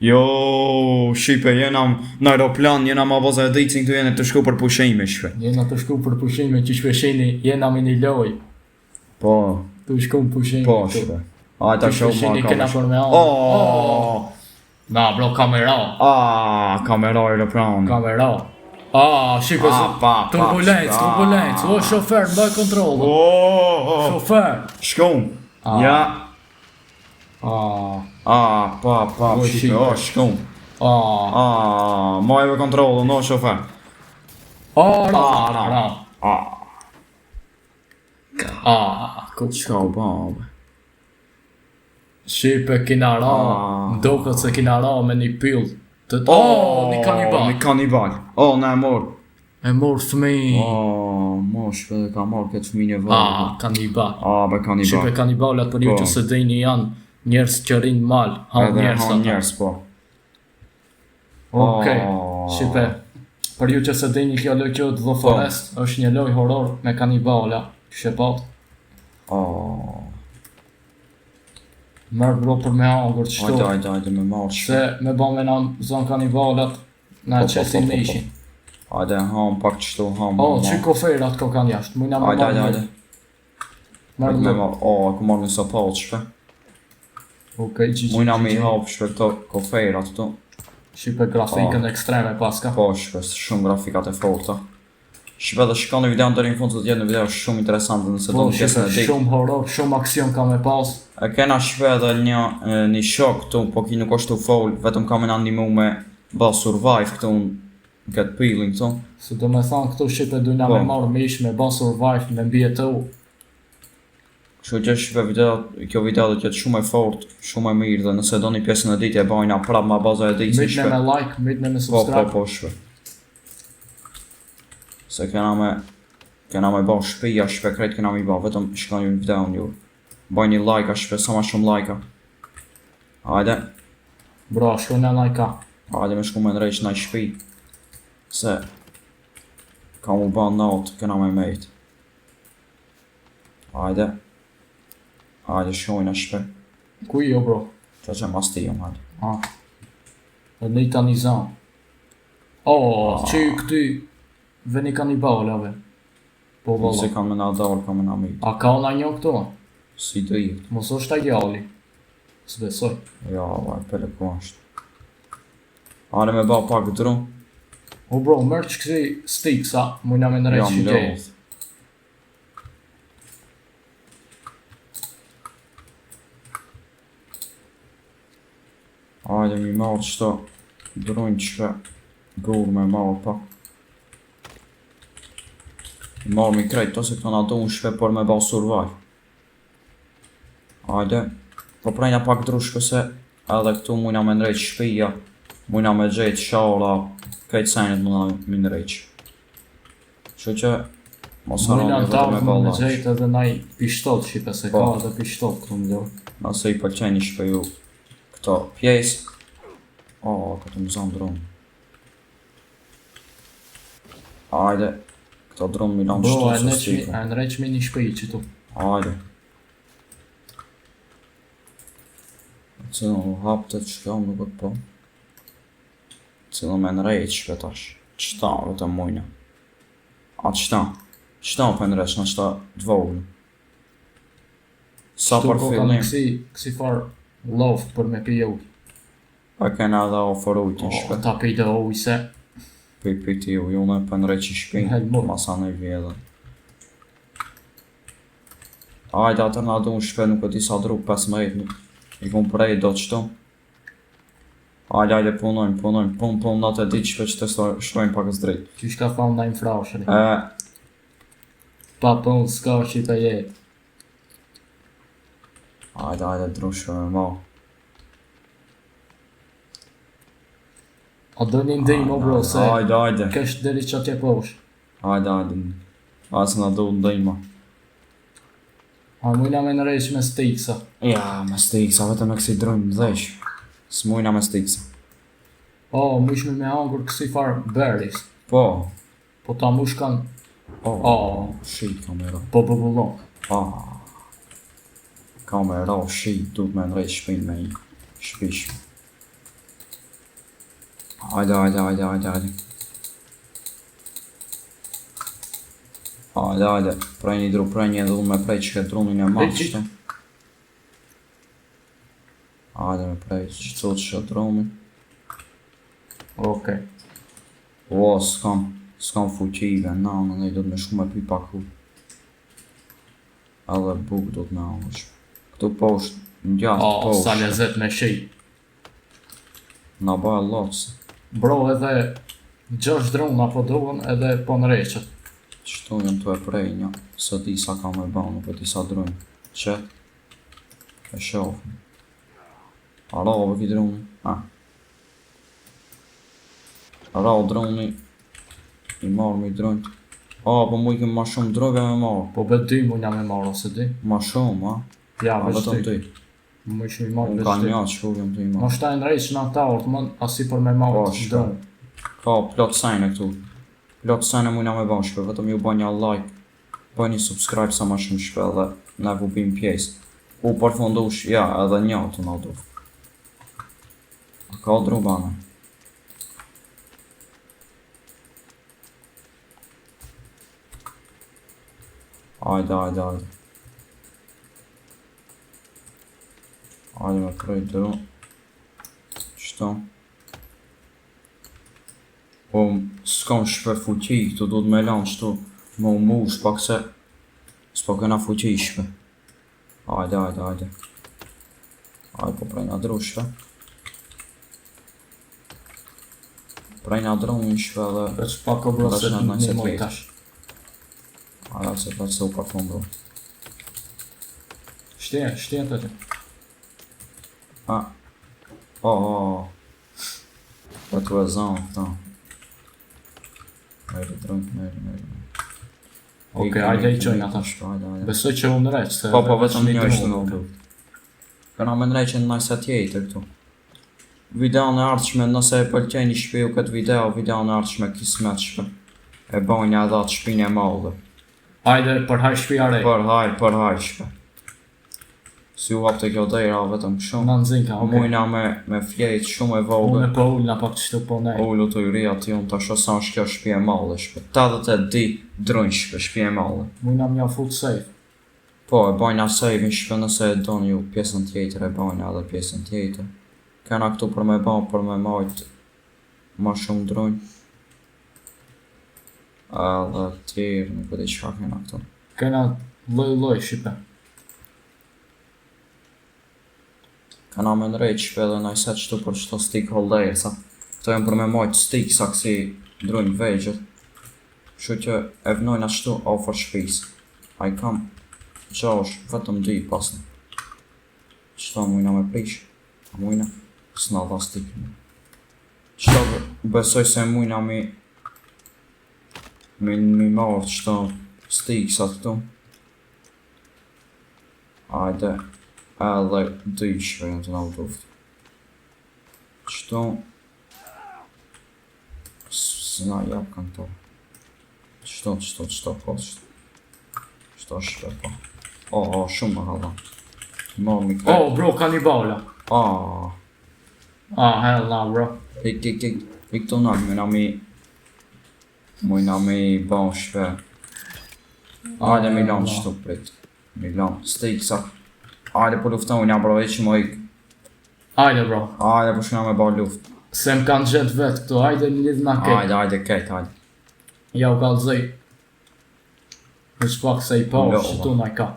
Jo, shipe, jena në aeroplan, jena ma baza e dhejtësin këtu jene të shku për pushime, shpe. Jena të shku për pushime që shpeshini, jena me një loj. Po, Të shku për pushime. po, shpe. A, ta shoh ma Shpeshini kena për me anë. Oh! Na, bro, kamera. Kamera aeroplan. Kamera. Shqipe, turbulencë, o, shofer, mbaj kontrol. Shofer. Shkon. Ja. Pa, shqipe, shkon. Mojve kontrolu, no, shofer. Qka u babë? Shqipe, kina ra, ndokët se kina ra me një pyll. Një kanibal. Një kanibal. Ne e mor. E mor fëmi. Mosh, dhe ka mor këtë fëmi një vërë. Kanibal. Be kanibal. Shqipe, kanibalat për ju që se dini janë njerës që rinë mal. Han njerës, po. Okej, Shqipe, për ju që se dini kjo loj kjo The Forest, është një loj horror me kanibala. Kështë e pat? Mërë bro për me hangër qëto. Ajde, me marrë Se me ba me na zonë kanibalat, na qesin me ishin. Ajde, ham pak qëto, ham. Që koferat ko kanë jashtë, mujna me marrë. Ajde. Mërë Me lë. marrë, ku marrë në sapat, shpe. Okej, që Mujna me i hapë, shpe, këto koferat, këto. Shqipe grafikën ekstreme paska. Po, shpe, shumë grafikat e forta. Shqipe dhe shikoni videon deri në fund se të jetë në video shumë interesante nëse do Po, në pjesën e Shqipe, ditë. shumë horror, shumë aksion ka me pas. E kena shpe edhe një shok këtu, po ki nuk është të fol, vetëm ka me në animu me ba survive këtu në këtë pillin këtu. Se do me thanë këtu Shqipe dujna me marrë mish, me ba survive, me mbjetu. Kështu që shpe kjo video do t'jetë shumë e fort, shumë e mirë dhe nëse do një pjesën e ditë e bajna prap ma baza e ditë si Mitne me like, mitne me subscribe. Po shpe. Se kena me ba shpija, shpe krejt kena me ba, vetëm shkoni në videon ju. Baj një like, shpe sa ma shumë like. Hajde. Bro, shku në like. Hajde me shku me nrejq në shpi. Se ka mu ba natë, kena me mejt. Hajde. Hajde shkojnë shpe. Ku jo bro? Që mas ti jom, hajde. Dhe një ta një zanë. Që këty veni kanibalave. Po Si valla. kam me na darë, kam me na mejt. A ka ona një këto? Si të i. Mos është ta gjalli. S'besoj. Ja, vaj, pere ku ashtë. Hajde me ba pak dru. O bro, mërë që kësi stiksa, mujna me nërejt që gjejë. lodh. Hajde mi marrë qëto drujnë që gurë me marrë pak. Marrë mi krejt, to se këto na do unë shpe por me ba survive. Hajde, po prejna pak dru shpe se edhe këtu mujna me nrejt shpija, mujna me gjejt shara, krejt sajnët mujna me nrejt. Që mos Mujna harroni në vetëm me tavë me ballaç. gjejt edhe naj pishtot Shqipe, se ka edhe pishtot këtu më do. Nëse i pëlqeni shpe ju këto pjesë. Këtë më zonë dronë. Hajde, këto dronë mi lanë Bro, shtu së stikë. e nërejt me një shpëj që tu. Hajde. Cëllën u haptet që kam nuk po. Cëllën me nrejt shpetash. Qëta vëtë mujna. Qëta? Qëta për nrejt në qëta dvogën. Sa për fillim. Kësi farë loft për me piju. Pa kena edhe oferujt në shpet. Ta pejde oj se. Piti ju, ju në për nrejt që shpinë. Helmur. Masa në i vjedhen. Hajde atër nga du në shpe nuk e di sa druk 15 nuk. I kom prej do qëto. Hajde punojmë, pun natë e ditë shpe që të shtojmë pakës drejt. Qysh ka thamë na infrashëri. E, Pa pun s'ka që të jetë. hajde dru shpe me ma. A do një ndihmë o bro se Hajde. kesh deri që atje posh. Hajde. Asë nga du ndajma. A mujna me nërejsh me stiksa. Ja, me stiksa, vetëm e kësi drujnë dhesh. S'mujna me stiksa. Mush me hangur kësi farë berries. Po, Po ta mush kanë shi kamera. po bubullon. Kamera, shi, du me nrejt shpin me i shpish. Hajde. Hajde. Prej një dru, prej një edhe unë me prej që ke drunin e madhë qëte. Hajde me prej që që drunin. Okej. O, s'kam fuqive, nanë, ne do të me shumë e pi paku. Edhe buk do të me anë. Këtu poshtë, në gjatë poshtë. Sa lezet me shi. Na bëja lotës. Bro, edhe 6 drona po duhen edhe po në reqet. Qëtu jëm të e prej një, së di sa ka me ba, nuk e di sa drujnë. Qëtë, e shofën. Arave ki druni, Arave druni, i marrë mi drujnë. Po mu i kemë ma shumë drujve me marrë. Po be 2 mu nja me marrë ose di. Ma shumë, Ja, veç vetëm 2. ty. Mu ishë mi marrë Unë veç ka 2. një që jëm të i Mo marrë. shtajnë rejtë në ata orë të mund, asi për me marrë Po, të shka. dronë. Ka plot sajnë këtu. Plot sajnë mujna me ba shpe, vetëm ju ba një like. Ba një subscribe sa ma shumë shpe dhe ne ku bim pjesë. Përfundush, ja, edhe një të nga duf. A ka dru bane. Hajde. Hajde me prej dru. Qëto? Po, s'kam shpe fuqi, këtu du të me lanë qëtu. Më mush, pak se s'po këna fuqi shpe. Hajde. Hajde po prej nga dru shpe. Prej nga dru një shpe dhe... Veç pak o bro se Veç të në një moj 23. tash. Hajde se veç se u parfum bro. Shtjen të ti. Po tu e zonë, këta. Meri drënë. Okej, hajde i qojnë ata. Hajde. Besoj që unë req, se... Po, vetëm një drone është në këtu. Këna me ndrejqen në nëjse tjetër këtu. Video në ardhshme, nëse e pëlqeni shpeju këtë video në ardhshme kismet shpe. E bojnë edhe atë shpinë e madhe. Hajde, përhaj shpia rej. Përhaj shpe. Si u hap të kjo dejra vetëm shumë. Në nëzinka, okej. Mujna me fjejt shumë e Unë vogël. e po ullë në pak qështu po nej. Ullu të yri ati unë të shosan shkjo shpi e madhe shpe. 82 drunj shpe, shpi e madhe. Mujna mja full safe. Po, e bajna save-in shpe nëse e doni ju pjesën tjetër, e bajna edhe pjesën tjetër. Kena këtu për me ba, për me majt ma shumë drunj. Edhe tjerë, nuk e di qka kena këtu. Kena loj shipe. Kena me nrejt shpe edhe najse qëtu për qëto stick holdersa. Këto jem për me majt stick sa kësi drunj vegjët. Kështu që e vnojna qëtu ofër shpis. A i kam qash vetëm 2 pasnë. Qëto mujna me prish? A mujna? S'na dha stick. Qëto besoj se mujna mi marrë qëto stick sa këtu. Hajde. Edhe 2 shpe jënë të nga duft. Qëto s'na jap kanë to. Qëto po qëto shpe po. Shumë më halda. Marrë mi këtë. Bro, kanibala. Hell no, bro. Ik këtu në mujna mi ban shpe. Hajde mi lanë qëtu prit. Mi lanë stick sa. Hajde po lufton ja bro, që më ik. Hajde, bro. Hajde po shkina me ba luft. Se më kanë gjetë vetë këtu, hajde një lidh na kejt. Hajde kejt, hajde. Ja u kalëzëj. Në shpak se i pa, shtu na i ka.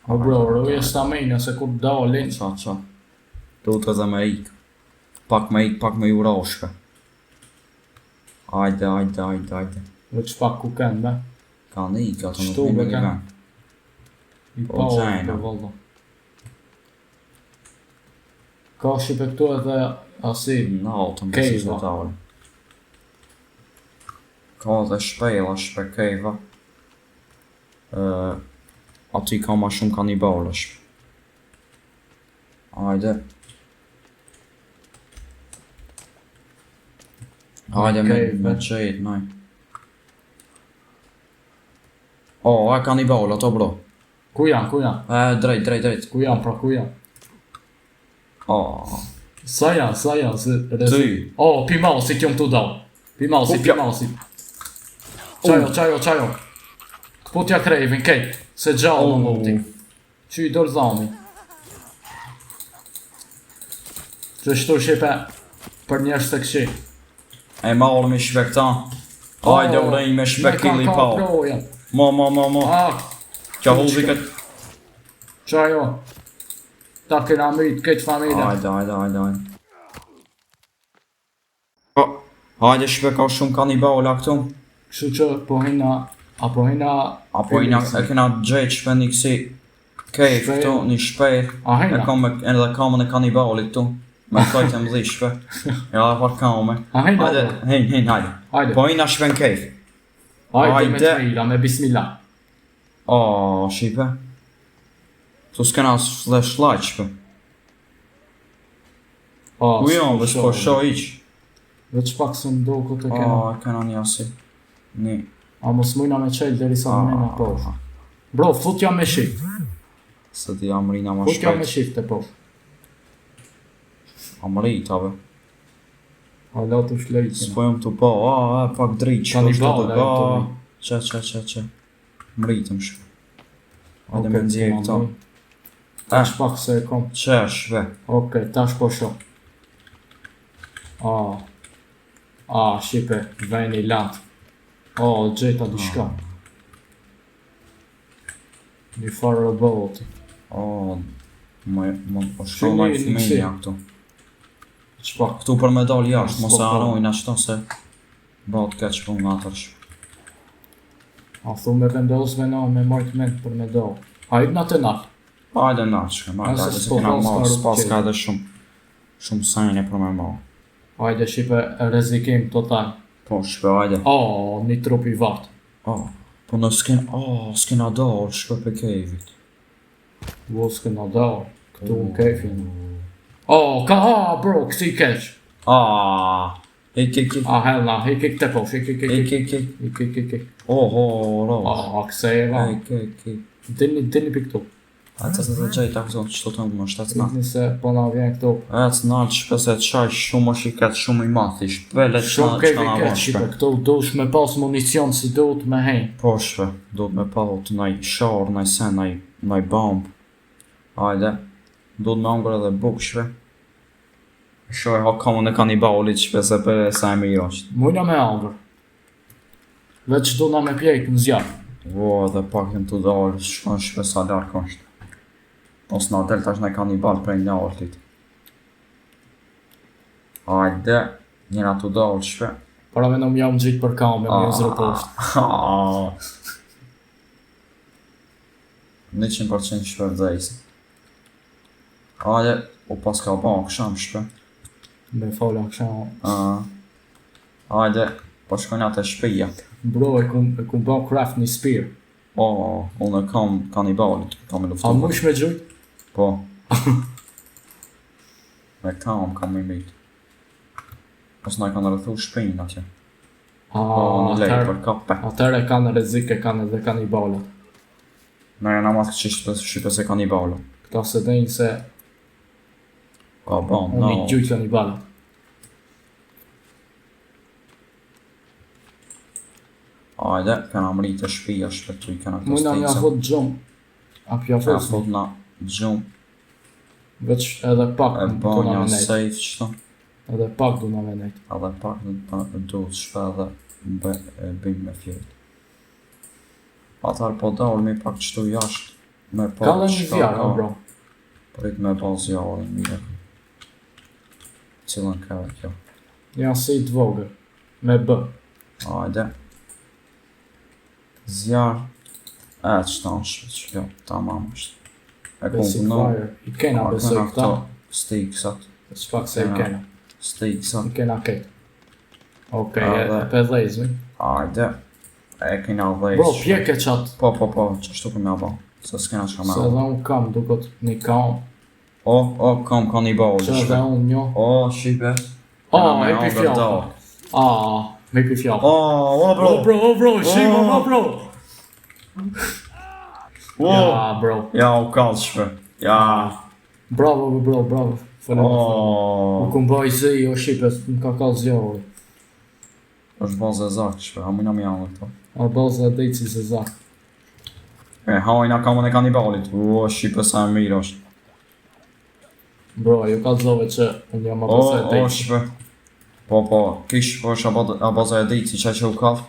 Bro, roje stamina se kur dalin. Qa. Duhet edhe me ik. Pak me ju rashpe. Hajde. Veç pak ku kënë, be. Ka në ik, ato nuk Shtu, vinë be, një kanë. ven. I Po, pa o gjajna. për vëllo. Ka shipe këtu edhe asi. Në altën Kejva. besi zotare. Ka dhe shpejla shpe kejva. Aty ka ma shumë kanibale shpe. Hajde. Hajde me qejt, naj. E kanibale, ato bro. Ku janë? Drejt. Ku janë, pra ku janë? Sa ja, se Ty. Oh, pi mausit jom këtu dal. Pi mausit. Qajo. Këputja krejvin, kejt. Se gjallë në muti. Që i dorë zami. Që shtu shipe për njështë të këshi. E marrë me shpe këta. Hajde urej me shpe killi pa. Mo. Qa hulli këtë. Qajo. Ta kena mrit këtë familja. Hajde. Hajde shpe ka shumë kanibala këtu. Kështu që po hina Apo e kena gjejt shpe një kësi kejf këtu, një shpejt. E kam edhe kamën e kanibalit këtu. Me kajtë e mdhi shpe. Ja, par kame. Hajde, hajde. Po hina shpe në kejf. Hajde me t'mila, me bismillah. Shipe. Tu s'kena flashlight shpe. Ku jam, veç po sho iq. Veç pak së ndo këtë e kena. Kena një asi. A mos mujna me qelë deri sa më mena poshtë. Bro, fut jam me shift. Se ti amrina ma Fut jam me shpejt. shift e poshtë. Amrit, abe. Hala të shlejtin. S'po jam të po, pak dritë që është të Kanibala ga. Që. Mritëm shpe. Hajde me ndjek këta. Tash pak se e kom. Që shpe. Okej, tash po shoh. Shipe, veni lat. Gjeta diçka. Një farë roboti. Më po shkruaj fëmija këtu. Çpak. Këtu për me dal jashtë, mos e Po. harrojnë ashtu se bëhet keq për nga atër shpe. A thu me vendos me na me marrë mend për me do. Hajt na të nat. Hajde na shke, hajde Ase se s'po kena fal marrë, s'ka s'pas rrugë ka edhe shumë sajnë për me marrë. Hajde shipe rrezikim total. Po shpe, hajde. Një trup i vat. Po në s'kena dalë shpe për kejvit. Voskë na dal. Këtu në kefin. Bro, kësi keq. Ik. Helna, hik të posh, hik. Ik. Rosh. Këse e va. Ik. Dini për këtu. Atë se të gjejta këtu, që të më shtatë na. Dini se po na vjen këtu. Atë nalë shpe se të qaj shumë është i ketë shumë i mathi, shpe le të Shumë kevi na keq, shipe, këtu dush me pas municion si duhet me hejn. Po shpe, do të me paut naj sharë, naj sen, naj bomb. Hajde, do të me angër edhe buk shpe. Shoj ha kamën e kanibalit shpe se për e sa e mirë është. Mujna me angër. Veç du na me pjejt në zjarë. Edhe pak jem të dalë, shkon shpe sa larkë është. Ose na del tash naj kanibal prej një artit. Hajde, njëna të dalë shpe. Para me në më jam gjitë për kamë, me një zërë poshtë. 100% shpe vdejse. Hajde, u pas ka ba kësham shpe. Me fola kësha. Hajde, po shkojnë atë shpija. Bro, e kum ba craft një spear. Unë kam kanibalit, kam e luftu. A mush me gjujt? Po. Me kam i mit. Pas na kanë rrethu shpinë atje. Në lejë për kape. Atëre kanë rrezike, kanë edhe kanibalat. Në jena mas këtë shqipe se kanibala. Këta se denjë se Ka ban, unë i gjujt kanibalat. Hajde, kena mritë e shpija shpetu i kena këtë Mujna mja fot gjumë. A pja Ka fot fot na gjumë. Veç edhe pak E du ban na janë me nejt. safe qëto. Edhe pak du na me nejt. Edhe pak në duhet shpe edhe bëjmë me fjetë. Atar po dalë mi pak qëtu jashtë. Me pa Ka dhe një zjarë, bro. Prit me ba zjarë, mire. Cilën ka e kjo. Janë si të vogër. Me bë. Hajde. Zjarë. Qëta është, që kjo, tamam është. E Basic kumë fire. I kena besoj këta. Stiksat. Shpak se i kena. Stiksat. I kena ketë. Okej, Edhe. e për dhejzmi. Hajde. E kena dhejsh. Bro, pjek e qatë. Po, qështu për me ba. Se s'kena që me Se edhe unë kam dukot një kam. kam kanibali Që edhe unë një. Shipe. Me pi fjallë. Me pi fjallë. Bro, shimo, bro. Ja, bro. Ja, u kallë shpe. Ja. Bravo, bro, bravo. U O, kumbaj zi, o shqipe, më ka kallë zjarri. është bazë e zakë, shpe, ha mujna mjallë këto. Arbaza e dejtë si se zak. Hajna kamën e kanibalit. O, shqipe sa e mirë është. Bro, ju kallëzove që unë jam arbaza e O, dejtë. shpe. Po, kish është abaza e ditë që u kallë.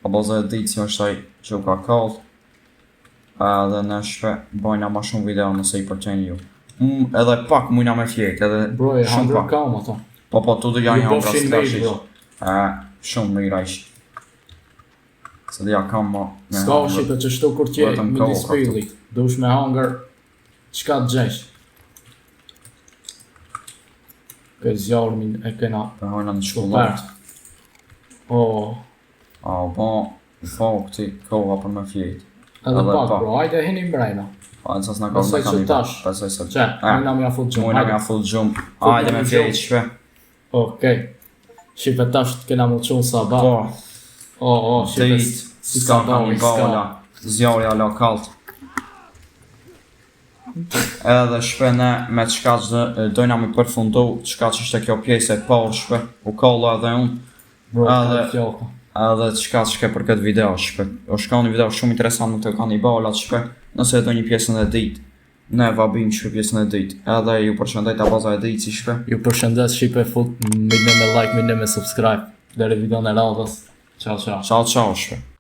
Abaza e ditë është ai që u ka kallë. Edhe në shpe, bajna ma shumë video nëse i përqenjë ju. Edhe pak mujna me fjetë, edhe Bro, e shumë hangër pak. kam ata. Po, tu dhe janë Ju janë bofshin me bro. Shumë mirë ish. Se dhe ja kam ma me Ska o shqipe që shtu kur tje, Vetëm midis kohë ka këtu. fillit. Dush me hangër, qka të gjesh? Ke zjarmin e kena Për hojna në super. shkollat. O, Po, këti koha për me fjetë. edhe Edhe pak pak. bro, hajde hini mbrejna. Pa, nësas në ka Besoj me që kanibal. tash. Besoj se Që, mujna mja fut gjumë, Mujna mja hajde. full gjumë. Full Ajde me gjumë. fjetë shpe. Okej. Shqipe tash të kena më qunë sabah. Po, O, shqipe ditë, si s'ka sabah, s'ka. kanibala. Zjarja la kaltë. Edhe shpe ne me qka që dojna me përfundu qka që ishte kjo pjesë e parë shpe. U kalla edhe unë. Bro, Edhe- ka fjallka. Edhe qka që ke për këtë video shpe. O shka një video shumë interesant në të kanibalat shpe. Nëse do një pjesën e ditë. Ne vabim shpe pjesën e ditë. Edhe ju përshëndet abaza e ditë si shpe. Ju përshëndes shqipe fut, midne me like, midne me subscribe. Dere video në radhës. Ciao, ciao. Ciao ciao shpe.